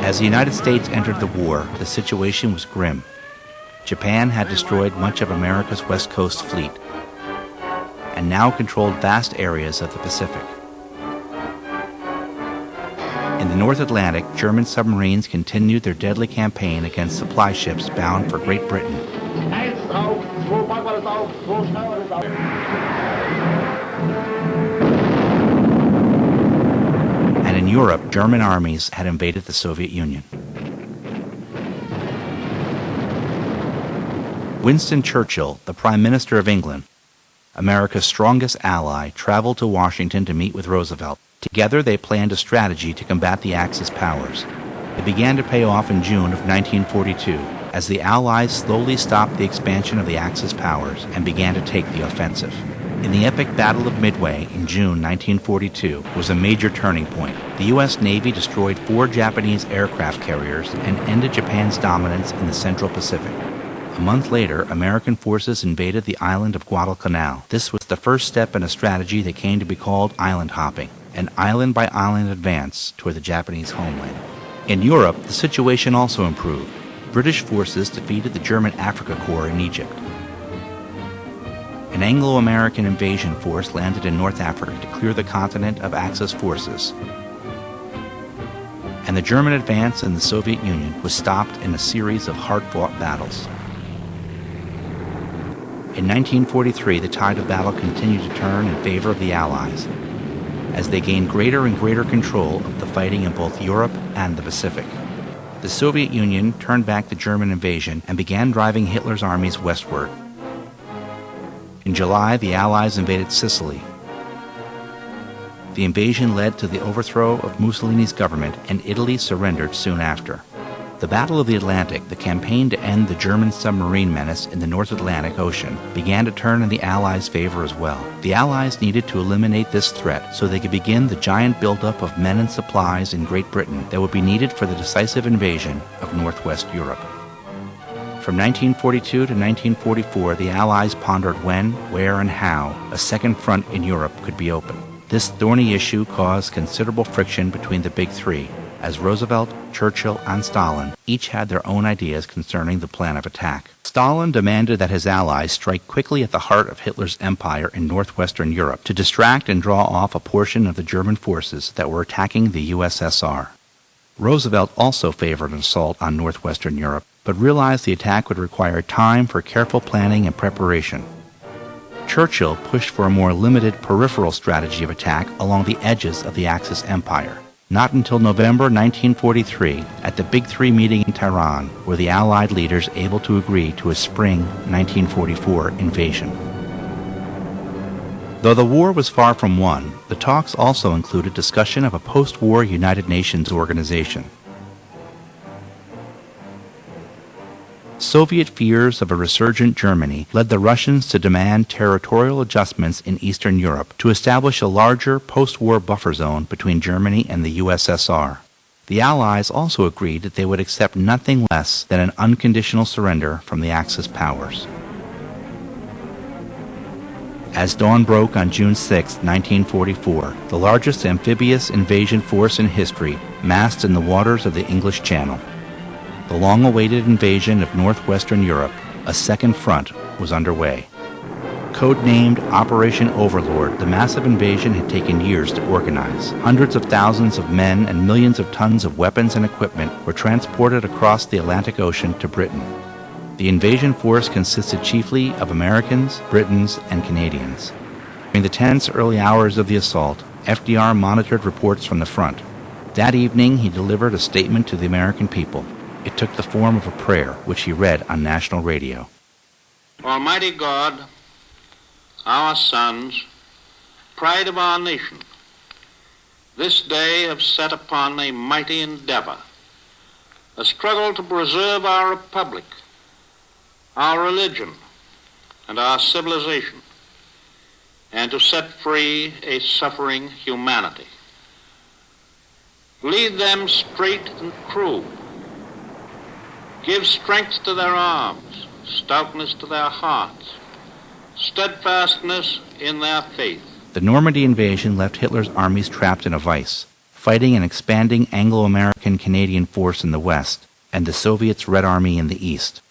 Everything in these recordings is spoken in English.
As the United States entered the war, the situation was grim. Japan had destroyed much of America's West Coast fleet and now controlled vast areas of the Pacific. In the North Atlantic, German submarines continued their deadly campaign against supply ships bound for Great Britain. And in Europe, German armies had invaded the Soviet Union. Winston Churchill, the Prime Minister of England, America's strongest ally, traveled to Washington to meet with Roosevelt. Together, they planned a strategy to combat the Axis powers. It began to pay off in June of 1942, as the Allies slowly stopped the expansion of the Axis powers and began to take the offensive. In the epic Battle of Midway in June 1942 was a major turning point. The U.S. Navy destroyed 4 Japanese aircraft carriers and ended Japan's dominance in the Central Pacific. A month later, American forces invaded the island of Guadalcanal. This was the first step in a strategy that came to be called island hopping, an island-by-island advance toward the Japanese homeland. In Europe, the situation also improved. British forces defeated the German Africa Corps in Egypt. An Anglo-American invasion force landed in North Africa to clear the continent of Axis forces. And the German advance in the Soviet Union was stopped in a series of hard-fought battles. In 1943, the tide of battle continued to turn in favor of the Allies, as they gained greater and greater control of the fighting in both Europe and the Pacific. The Soviet Union turned back the German invasion and began driving Hitler's armies westward. In July, the Allies invaded Sicily. The invasion led to the overthrow of Mussolini's government, and Italy surrendered soon after. The Battle of the Atlantic, the campaign to end the German submarine menace in the North Atlantic Ocean, began to turn in the Allies' favor as well. The Allies needed to eliminate this threat so they could begin the giant buildup of men and supplies in Great Britain that would be needed for the decisive invasion of Northwest Europe. From 1942 to 1944, the Allies pondered when, where, and how a second front in Europe could be opened. This thorny issue caused considerable friction between the big three, as Roosevelt, Churchill, and Stalin each had their own ideas concerning the plan of attack. Stalin demanded that his allies strike quickly at the heart of Hitler's empire in northwestern Europe to distract and draw off a portion of the German forces that were attacking the USSR. Roosevelt also favored an assault on northwestern Europe, but realized the attack would require time for careful planning and preparation. Churchill pushed for a more limited peripheral strategy of attack along the edges of the Axis empire. Not until November 1943, at the Big Three meeting in Tehran, were the Allied leaders able to agree to a spring 1944 invasion. Though the war was far from won, the talks also included discussion of a post-war United Nations organization. Soviet fears of a resurgent Germany led the Russians to demand territorial adjustments in Eastern Europe to establish a larger post-war buffer zone between Germany and the USSR. The Allies also agreed that they would accept nothing less than an unconditional surrender from the Axis powers. As dawn broke on June 6, 1944, the largest amphibious invasion force in history massed in the waters of the English Channel. The long-awaited invasion of northwestern Europe, a second front, was underway. Codenamed Operation Overlord, the massive invasion had taken years to organize. Hundreds of thousands of men and millions of tons of weapons and equipment were transported across the Atlantic Ocean to Britain. The invasion force consisted chiefly of Americans, Britons, and Canadians. During the tense early hours of the assault, FDR monitored reports from the front. That evening, he delivered a statement to the American people. It took the form of a prayer, which he read on national radio. Almighty God, our sons, pride of our nation, this day have set upon a mighty endeavor, a struggle to preserve our republic, our religion, and our civilization, and to set free a suffering humanity. Lead them straight and true. Give strength to their arms, stoutness to their hearts, steadfastness in their faith. The Normandy invasion left Hitler's armies trapped in a vice. fighting an expanding Anglo-American Canadian force in the west and the Soviets' Red Army in the east.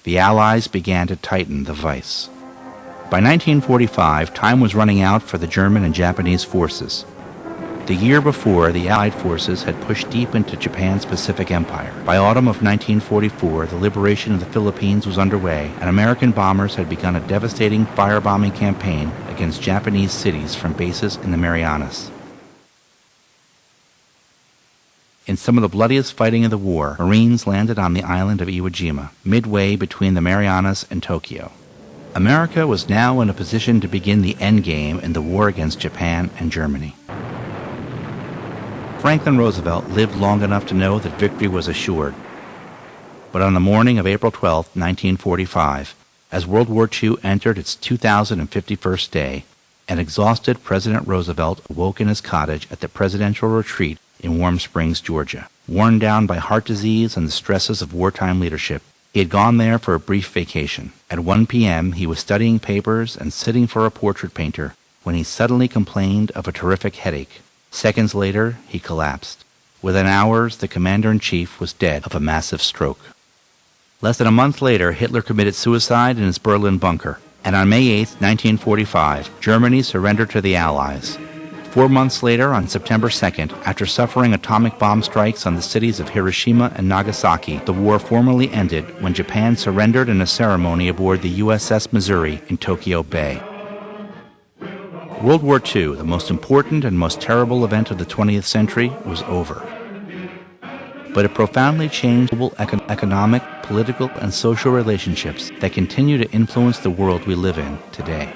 The Allies began to tighten the vice. By 1945, time was running out for the German and Japanese forces. The year before, the Allied forces had pushed deep into Japan's Pacific Empire. By autumn of 1944, the liberation of the Philippines was underway, and American bombers had begun a devastating firebombing campaign against Japanese cities from bases in the Marianas. In some of the bloodiest fighting of the war, Marines landed on the island of Iwo Jima, midway between the Marianas and Tokyo. America was now in a position to begin the endgame in the war against Japan and Germany. Franklin Roosevelt lived long enough to know that victory was assured. But on the morning of April 12, 1945, as World War II entered its 2051st day, an exhausted President Roosevelt awoke in his cottage at the presidential retreat in Warm Springs, Georgia. Worn down by heart disease and the stresses of wartime leadership, he had gone there for a brief vacation. At 1 p.m., he was studying papers and sitting for a portrait painter when he suddenly complained of a terrific headache. Seconds later, he collapsed. Within hours, the commander-in-chief was dead of a massive stroke. Less than a month later, Hitler committed suicide in his Berlin bunker. And on May 8, 1945, Germany surrendered to the Allies. 4 months later, on September 2nd, after suffering atomic bomb strikes on the cities of Hiroshima and Nagasaki, the war formally ended when Japan surrendered in a ceremony aboard the USS Missouri in Tokyo Bay. World War II, the most important and most terrible event of the 20th century, was over. But it profoundly changed global economic, political, and social relationships that continue to influence the world we live in today.